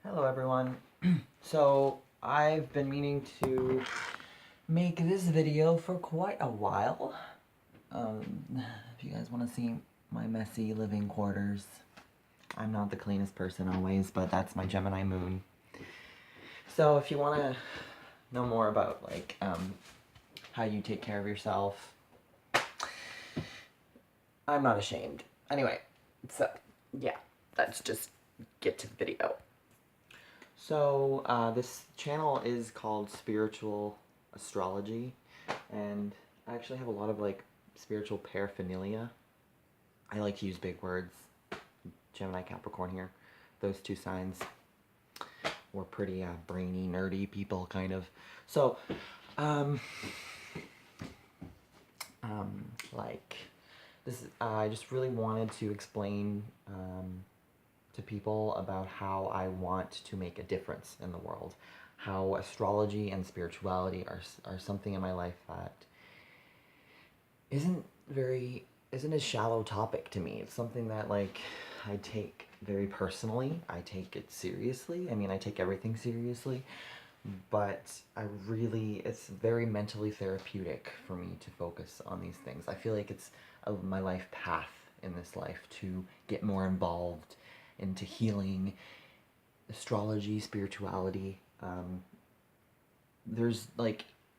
Hello everyone. So I've been meaning to make this video for quite a while. If you guys want to see my messy living quarters, I'm not the cleanest person always, but that's my Gemini moon. So if you want to know more about how you take care of yourself, I'm not ashamed. Anyway, so yeah, let's just get to the video. So, this channel is called Spiritual Astrology, and I actually have a lot of, spiritual paraphernalia. I like to use big words. Gemini, Capricorn here. Those two signs. We're pretty, brainy, nerdy people, kind of. So, I just really wanted to explain, to people about how I want to make a difference in the world. How astrology and spirituality are something in my life that isn't a shallow topic to me. It's something that I take very personally. I take it seriously. I mean, I take everything seriously, but it's very mentally therapeutic for me to focus on these things. I feel like it's my life path in this life to get more involved into healing, astrology, spirituality.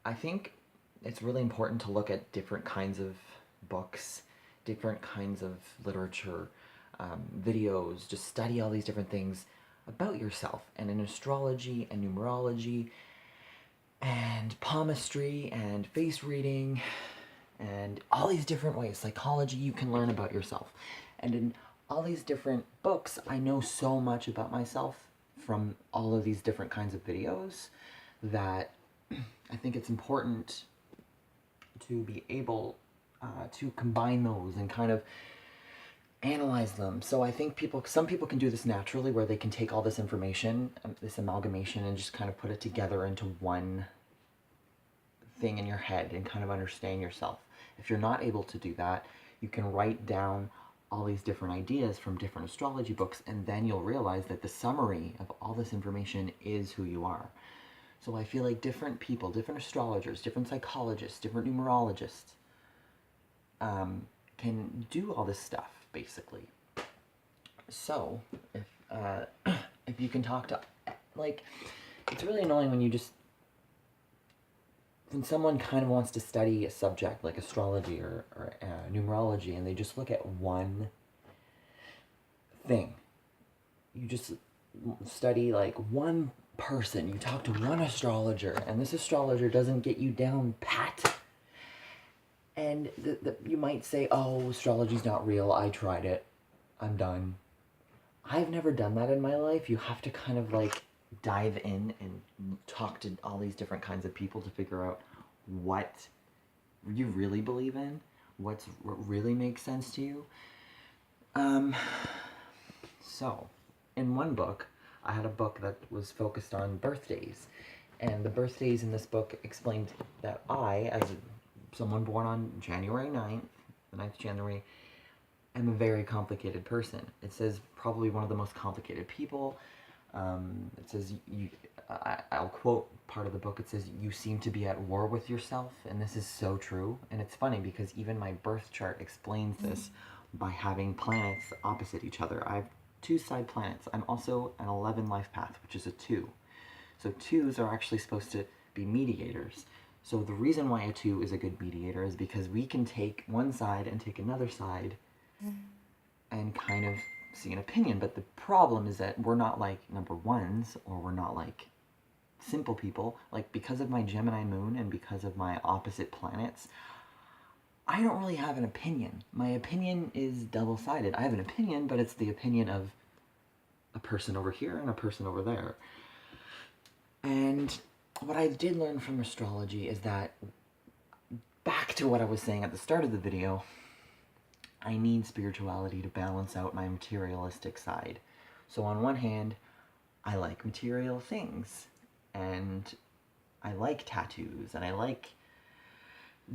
I think it's really important to look at different kinds of books, different kinds of literature, videos, just study all these different things about yourself. And in astrology and numerology and palmistry and face reading and all these different ways, psychology, you can learn about yourself. And in all these different books, I know so much about myself from all of these different kinds of videos that I think it's important to be able to combine those and kind of analyze them. So I think some people can do this naturally, where they can take all this information, this amalgamation, and just kind of put it together into one thing in your head and kind of understand yourself. If you're not able to do that, you can write down all these different ideas from different astrology books, and then you'll realize that the summary of all this information is who you are. So I feel like different people, different astrologers, different psychologists, different numerologists can do all this stuff, basically. So, if you can talk to, it's really annoying when someone kind of wants to study a subject like astrology or numerology, and they just look at one thing. You just study one person, you talk to one astrologer, and this astrologer doesn't get you down pat. And you might say, oh, astrology's not real, I tried it, I'm done. I've never done that in my life. You have to kind of dive in and talk to all these different kinds of people to figure out what you really believe in, what really makes sense to you. So, in one book, I had a book that was focused on birthdays, and the birthdays in this book explained that I, as someone born on January 9th, the 9th of January, am a very complicated person. It says probably one of the most complicated people. It says, I'll quote part of the book, it says, you seem to be at war with yourself, and this is so true. And it's funny because even my birth chart explains this by having planets opposite each other. I have 2 side planets. I'm also an 11 life path, which is a 2. So 2s are actually supposed to be mediators. So the reason why a 2 is a good mediator is because we can take one side and take another side and kind of see an opinion. But the problem is that we're not like number ones, or we're not like simple people. Because of my Gemini moon and because of my opposite planets, I don't really have an opinion. My opinion is double-sided. I have an opinion, but it's the opinion of a person over here and a person over there. And what I did learn from astrology is that, back to what I was saying at the start of the video, I need spirituality to balance out my materialistic side. So on one hand, I like material things, and I like tattoos, and I like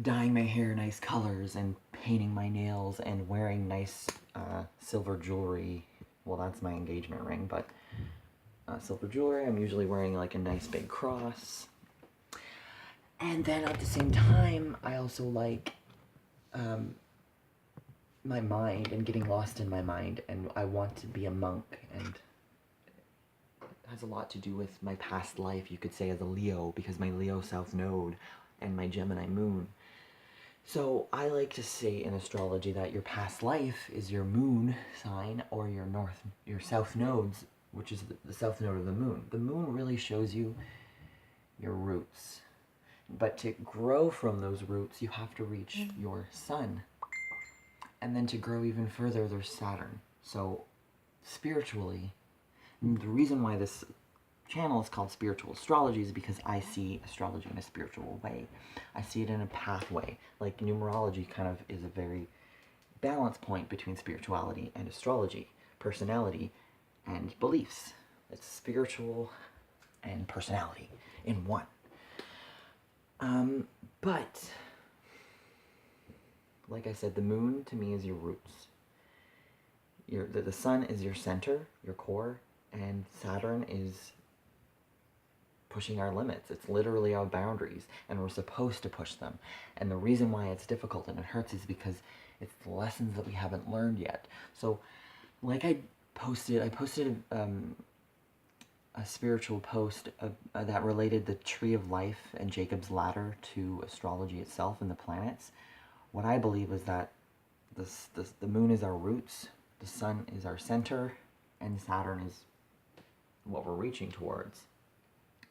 dyeing my hair nice colors, and painting my nails, and wearing nice silver jewelry. Well, that's my engagement ring, but silver jewelry. I'm usually wearing like a nice big cross. And then at the same time, I also like my mind and getting lost in my mind, and I want to be a monk, and it has a lot to do with my past life, you could say, as a Leo, because my Leo South Node and my Gemini Moon. So I like to say in astrology that your past life is your moon sign, or your south nodes, which is the south node of the moon. The moon really shows you your roots. But to grow from those roots, you have to reach your sun. And then to grow even further, there's Saturn. So spiritually, the reason why this channel is called Spiritual Astrology is because I see astrology in a spiritual way. I see it in a pathway. Like numerology kind of is a very balance point between spirituality and astrology, personality and beliefs. It's spiritual and personality in one. But like I said, the moon to me is your roots. The sun is your center, your core, and Saturn is pushing our limits. It's literally our boundaries, and we're supposed to push them. And the reason why it's difficult and it hurts is because it's the lessons that we haven't learned yet. So, like I posted a spiritual post that related the tree of life and Jacob's ladder to astrology itself and the planets. What I believe is that the moon is our roots, the sun is our center, and Saturn is what we're reaching towards.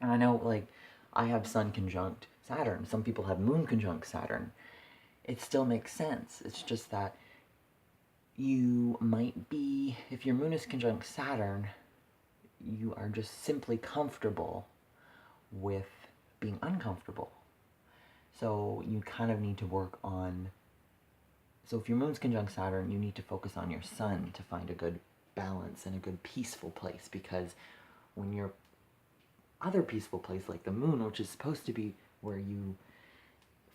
And I know, like, I have sun conjunct Saturn. Some people have moon conjunct Saturn. It still makes sense. It's just that you might be, if your moon is conjunct Saturn, you are just simply comfortable with being uncomfortable. So you kind of need to work on, so if your moon's conjunct Saturn, you need to focus on your sun to find a good balance and a good peaceful place, because when your other peaceful place, like the moon, which is supposed to be where you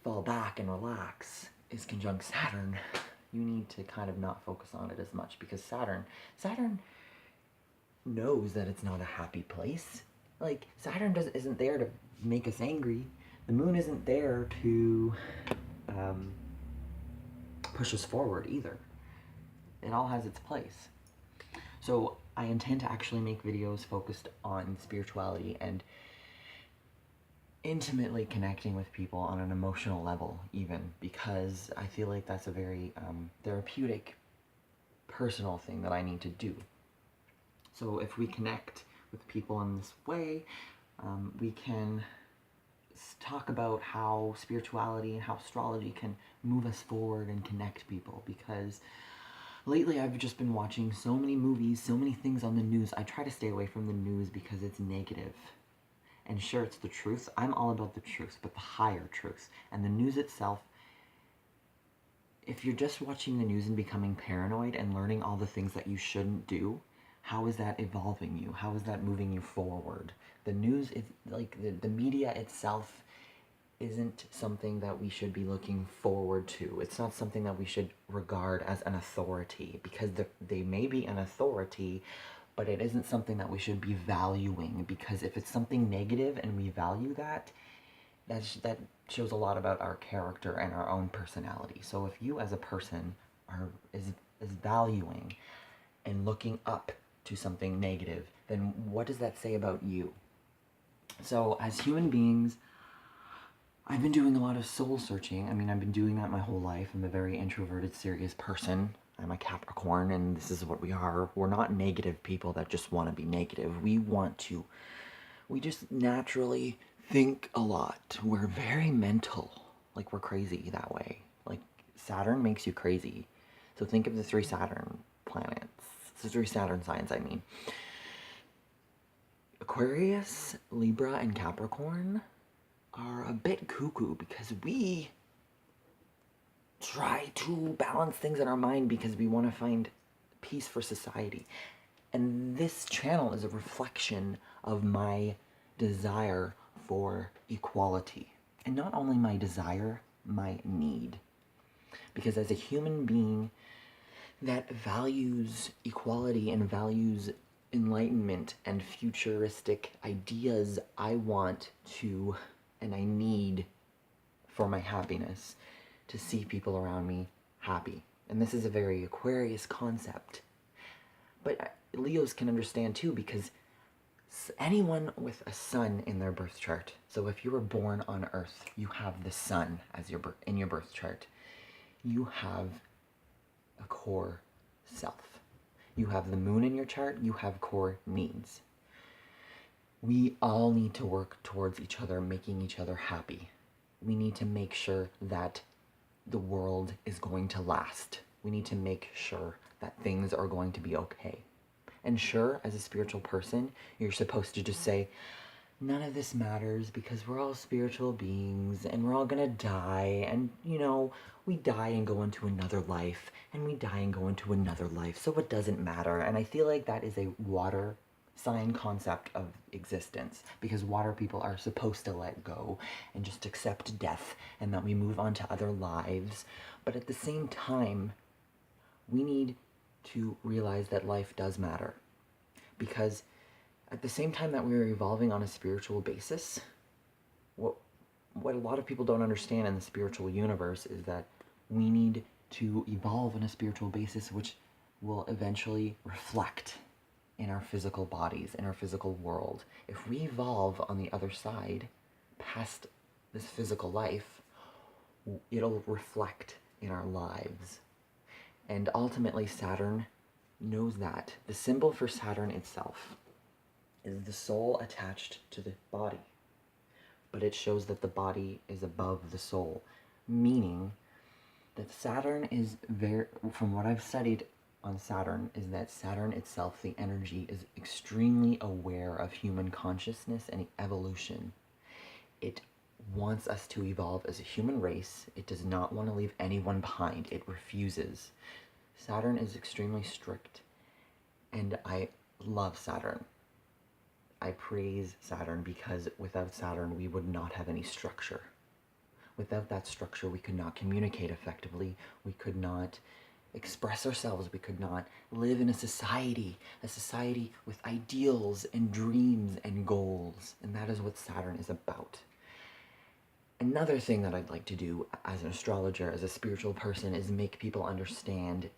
fall back and relax, is conjunct Saturn, you need to kind of not focus on it as much, because Saturn knows that it's not a happy place. Like, Saturn isn't there to make us angry. The moon isn't there to push us forward either. It all has its place. So I intend to actually make videos focused on spirituality and intimately connecting with people on an emotional level, even, because I feel like that's a very therapeutic, personal thing that I need to do. So if we connect with people in this way, we can talk about how spirituality and how astrology can move us forward and connect people, because lately I've just been watching so many movies, so many things on the news. I try to stay away from the news because it's negative. And sure, it's the truth. I'm all about the truth, but the higher truth. And the news itself, if you're just watching the news and becoming paranoid and learning all the things that you shouldn't do, how is that evolving you? How is that moving you forward? The news is like the media itself isn't something that we should be looking forward to. It's not something that we should regard as an authority, because they may be an authority, but it isn't something that we should be valuing, because if it's something negative and we value that shows a lot about our character and our own personality. So if you as a person is valuing and looking up to something negative, then what does that say about you? So as human beings, I've been doing a lot of soul searching. I mean, I've been doing that my whole life. I'm a very introverted, serious person. I'm a Capricorn, and this is what we are. We're not negative people that just want to be negative. We just naturally think a lot. We're very mental. Like, we're crazy that way. Like, Saturn makes you crazy. So think of the 3 Saturn planets. The 3 Saturn signs, I mean. Aquarius, Libra, and Capricorn are a bit cuckoo, because we try to balance things in our mind because we want to find peace for society. And this channel is a reflection of my desire for equality. And not only my desire, my need. Because as a human being that values equality and values enlightenment and futuristic ideas I want to and I need for my happiness, to see people around me happy. And this is a very Aquarius concept. But Leos can understand too, because anyone with a sun in their birth chart, so if you were born on Earth, you have the sun as in your birth chart. You have a core self. You have the moon in your chart, you have core needs. We all need to work towards each other, making each other happy. We need to make sure that the world is going to last. We need to make sure that things are going to be okay. And sure, as a spiritual person, you're supposed to just say, none of this matters because we're all spiritual beings and we're all gonna die, and we die and go into another life, and we die and go into another life, so it doesn't matter. And I feel like that is a water sign concept of existence, because water people are supposed to let go and just accept death and that we move on to other lives. But at the same time, we need to realize that life does matter, because at the same time that we're evolving on a spiritual basis, what a lot of people don't understand in the spiritual universe is that we need to evolve on a spiritual basis, which will eventually reflect in our physical bodies, in our physical world. If we evolve on the other side, past this physical life, it'll reflect in our lives. And ultimately, Saturn knows that. The symbol for Saturn itself is the soul attached to the body. But it shows that the body is above the soul, meaning that Saturn is from what I've studied on Saturn, is that Saturn itself, the energy, is extremely aware of human consciousness and evolution. It wants us to evolve as a human race. It does not want to leave anyone behind. It refuses. Saturn is extremely strict, and I love Saturn. I praise Saturn because without Saturn, we would not have any structure. Without that structure, we could not communicate effectively. We could not express ourselves. We could not live in a society with ideals and dreams and goals. And that is what Saturn is about. Another thing that I'd like to do as an astrologer, as a spiritual person, is make people understand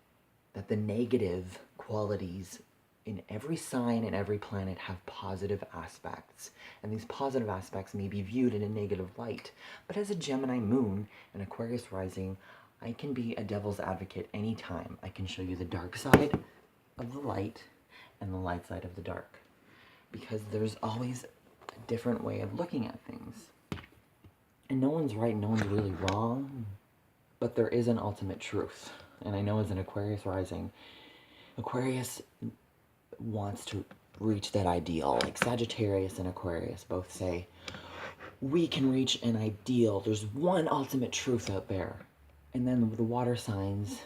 that the negative qualities in every sign and every planet have positive aspects. And these positive aspects may be viewed in a negative light. But as a Gemini moon and Aquarius rising, I can be a devil's advocate anytime. I can show you the dark side of the light and the light side of the dark, because there's always a different way of looking at things. And no one's right, no one's really wrong, but there is an ultimate truth. And I know as an Aquarius rising, Aquarius wants to reach that ideal. Like Sagittarius and Aquarius both say, we can reach an ideal. There's one ultimate truth out there. And then the water signs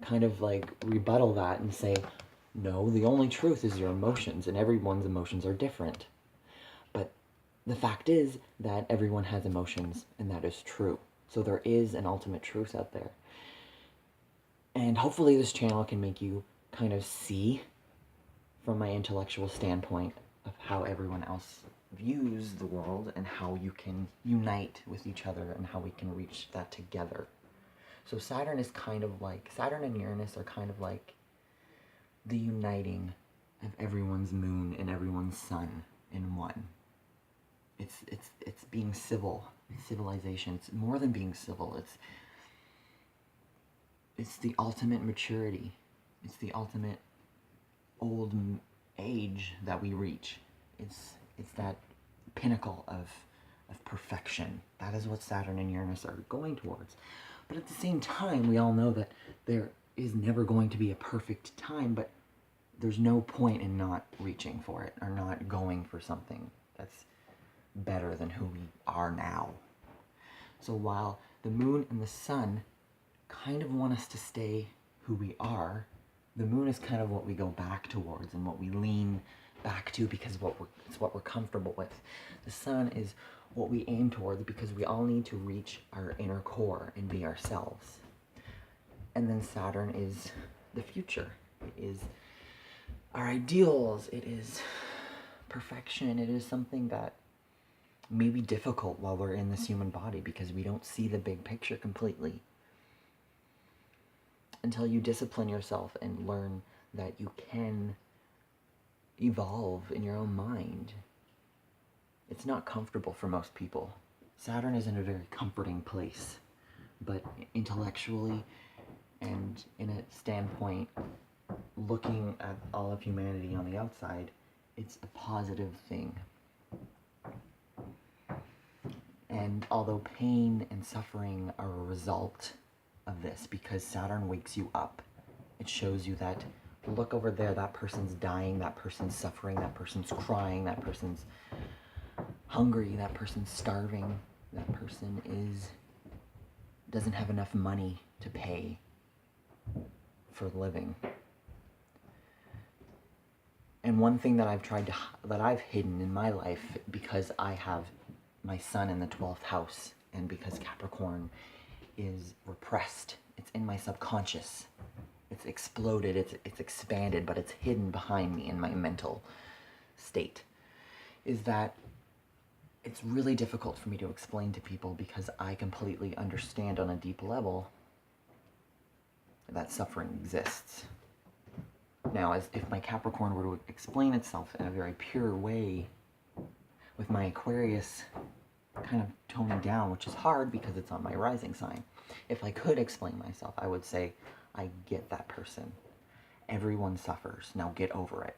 kind of like rebuttal that and say, no, the only truth is your emotions, and everyone's emotions are different. But the fact is that everyone has emotions, and that is true. So there is an ultimate truth out there. And hopefully this channel can make you kind of see from my intellectual standpoint of how everyone else views the world, and how you can unite with each other, and how we can reach that together. So Saturn is kind of like, Saturn and Uranus are kind of like the uniting of everyone's moon and everyone's sun in one. It's being civil, civilization. It's more than being civil. It's the ultimate maturity. It's the ultimate old age that we reach. It's that pinnacle of perfection. That is what Saturn and Uranus are going towards. But at the same time, we all know that there is never going to be a perfect time, but there's no point in not reaching for it or not going for something that's better than who we are now. So while the moon and the sun kind of want us to stay who we are, the moon is kind of what we go back towards and what we lean back to, because it's what we're comfortable with. The sun is what we aim towards, because we all need to reach our inner core and be ourselves. And then Saturn is the future. It is our ideals. It is perfection. It is something that may be difficult while we're in this human body because we don't see the big picture completely. Until you discipline yourself and learn that you can evolve in your own mind. It's not comfortable for most people. Saturn is in a very comforting place, but intellectually and in a standpoint, looking at all of humanity on the outside, it's a positive thing. And although pain and suffering are a result of this, because Saturn wakes you up, it shows you that, look over there, that person's dying, that person's suffering, that person's crying, that person's hungry, that person's starving, that person doesn't have enough money to pay for living. And one thing that I've hidden in my life, because I have my sun in the 12th house, and because Capricorn is repressed, it's in my subconscious, it's exploded, it's expanded, but it's hidden behind me in my mental state, is that it's really difficult for me to explain to people because I completely understand on a deep level that suffering exists. Now, as if my Capricorn were to explain itself in a very pure way, with my Aquarius kind of toning down, which is hard because it's on my rising sign. If I could explain myself, I would say, I get that person. Everyone suffers. Now get over it.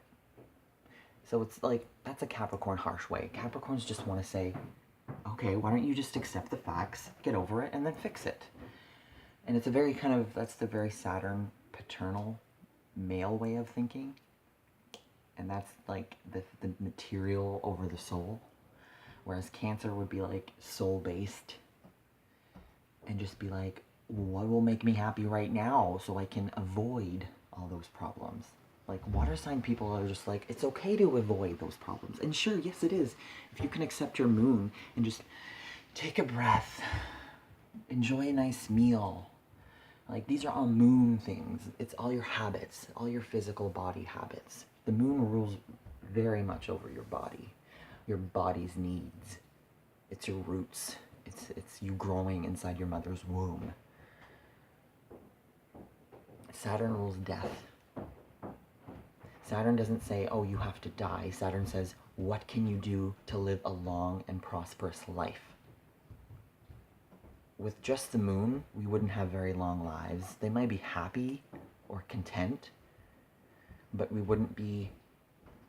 So it's like, that's a Capricorn harsh way. Capricorns just want to say, okay, why don't you just accept the facts, get over it, and then fix it. And it's a very kind of, that's the very Saturn paternal male way of thinking. And that's like the material over the soul. Whereas Cancer would be like soul-based and just be like, what will make me happy right now so I can avoid all those problems? Like, water sign people are just like, it's okay to avoid those problems. And sure, yes it is. If you can accept your moon and just take a breath, enjoy a nice meal. Like, these are all moon things. It's all your habits, all your physical body habits. The moon rules very much over your body, your body's needs. It's your roots. It's you growing inside your mother's womb. Saturn rules death. Saturn doesn't say, oh, you have to die. Saturn says, what can you do to live a long and prosperous life? With just the moon, we wouldn't have very long lives. They might be happy or content, but we wouldn't be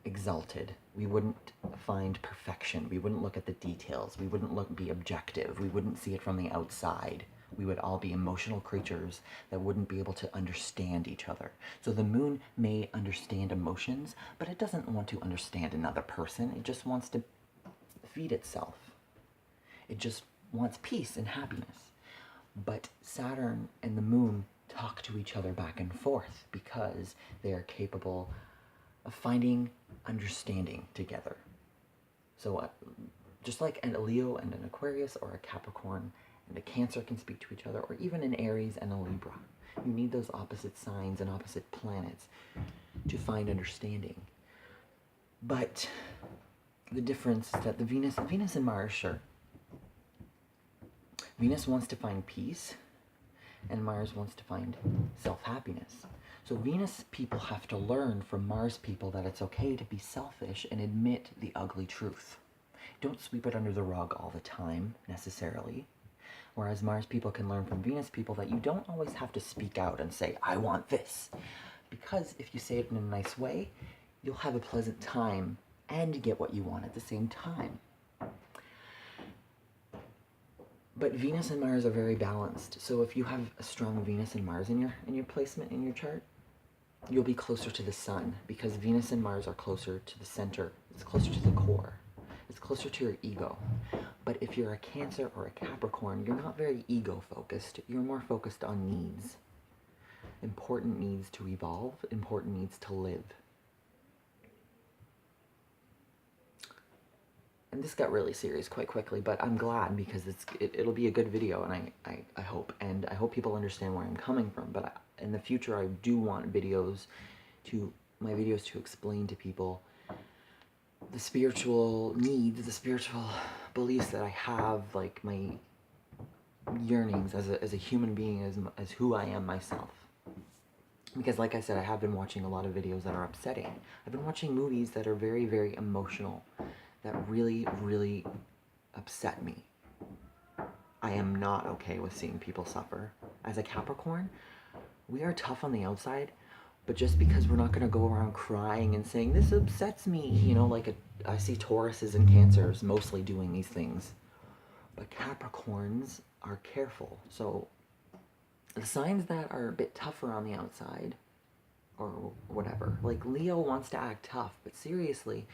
exalted. We wouldn't find perfection. We wouldn't look at the details. We wouldn't be objective. We wouldn't see it from the outside. We would all be emotional creatures that wouldn't be able to understand each other. So the moon may understand emotions, but it doesn't want to understand another person. It just wants to feed itself. It just wants peace and happiness. But Saturn and the moon talk to each other back and forth because they are capable of finding understanding together. So just like a Leo and an Aquarius, or a Capricorn and a Cancer can speak to each other, or even an Aries and a Libra. You need those opposite signs and opposite planets to find understanding. But the difference is that the Venus and Mars, sure. Venus wants to find peace, and Mars wants to find self-happiness. So Venus people have to learn from Mars people that it's okay to be selfish and admit the ugly truth. Don't sweep it under the rug all the time, necessarily. Whereas Mars people can learn from Venus people that you don't always have to speak out and say, I want this. Because if you say it in a nice way, you'll have a pleasant time and get what you want at the same time. But Venus and Mars are very balanced. So if you have a strong Venus and Mars in your placement in your chart, you'll be closer to the sun, because Venus and Mars are closer to the center. It's closer to the core. It's closer to your ego. But if you're a Cancer or a Capricorn, you're not very ego-focused. You're more focused on needs. Important needs to evolve, important needs to live. And this got really serious quite quickly, but I'm glad, because it'll be a good video, and I hope. And I hope people understand where I'm coming from. But in the future, I do want videos to my videos to explain to people the spiritual needs, the spiritual beliefs that I have, like my yearnings as a human being, as who I am myself. Because like I said, I have been watching a lot of videos that are upsetting. I've been watching movies that are very, very emotional, that really, really upset me. I am not okay with seeing people suffer. As a Capricorn, we are tough on the outside, but just because we're not going to go around crying and saying, this upsets me, you know, like I see Tauruses and Cancers mostly doing these things. But Capricorns are careful. So the signs that are a bit tougher on the outside, or whatever, like Leo wants to act tough, but seriously,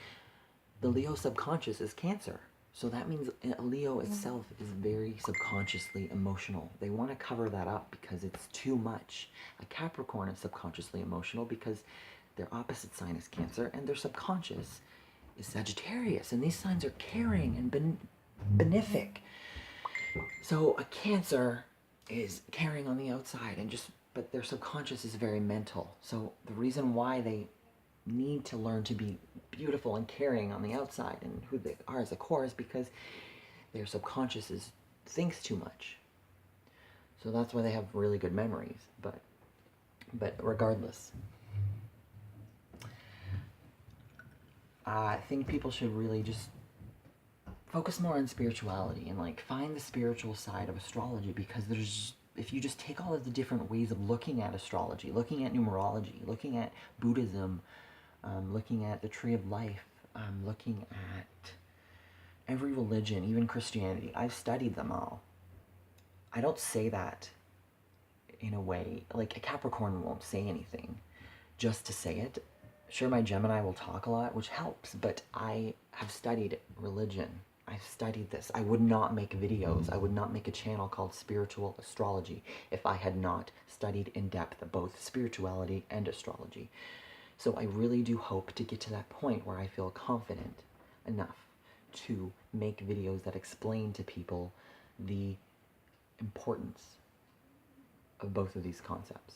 the Leo subconscious is Cancer. So that means Leo itself is very subconsciously emotional. They want to cover that up because it's too much. A Capricorn is subconsciously emotional because their opposite sign is Cancer, and their subconscious is Sagittarius. And these signs are caring and benefic. So a Cancer is caring on the outside, but their subconscious is very mental. So the reason why they need to learn to be beautiful and caring on the outside and who they are as a core is because their subconscious thinks too much. So that's why they have really good memories. But regardless, I think people should really just focus more on spirituality and like find the spiritual side of astrology, because if you just take all of the different ways of looking at astrology, looking at numerology, looking at Buddhism, looking at the Tree of Life, looking at every religion, even Christianity. I've studied them all. I don't say that in a way, like a Capricorn won't say anything just to say it. Sure, my Gemini will talk a lot, which helps, but I have studied religion. I've studied this. I would not make videos. I would not make a channel called Spiritual Astrology if I had not studied in depth both spirituality and astrology. So I really do hope to get to that point where I feel confident enough to make videos that explain to people the importance of both of these concepts.